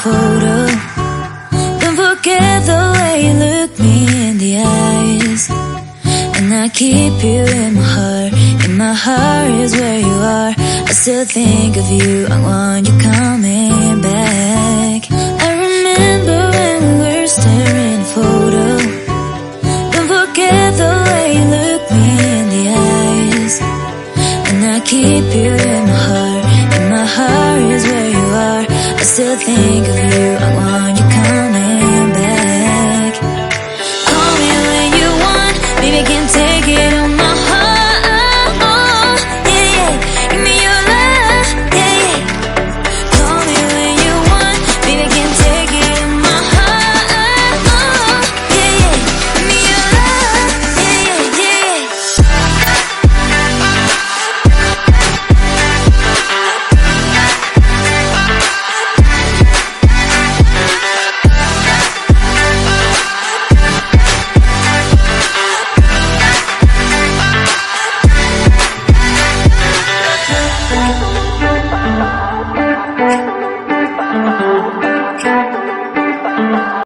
photo. Don't forget the way you look me in the eyes. And I keep you in my heart. In my heart is where you are. I still think of you, I want you coming back. I remember when we were staring at a photo. Don't forget the way you look me in the eyes. And I keep you in my heart. In my heart is where you are. I still think of you, I want you coming back. Call me when you want, baby, I can take it on my heart. Yeah, yeah, give me your love, yeah, yeah. Call me when you want, baby, I can take it on my heart. Yeah, yeah, give me your love, yeah, yeah, yeah.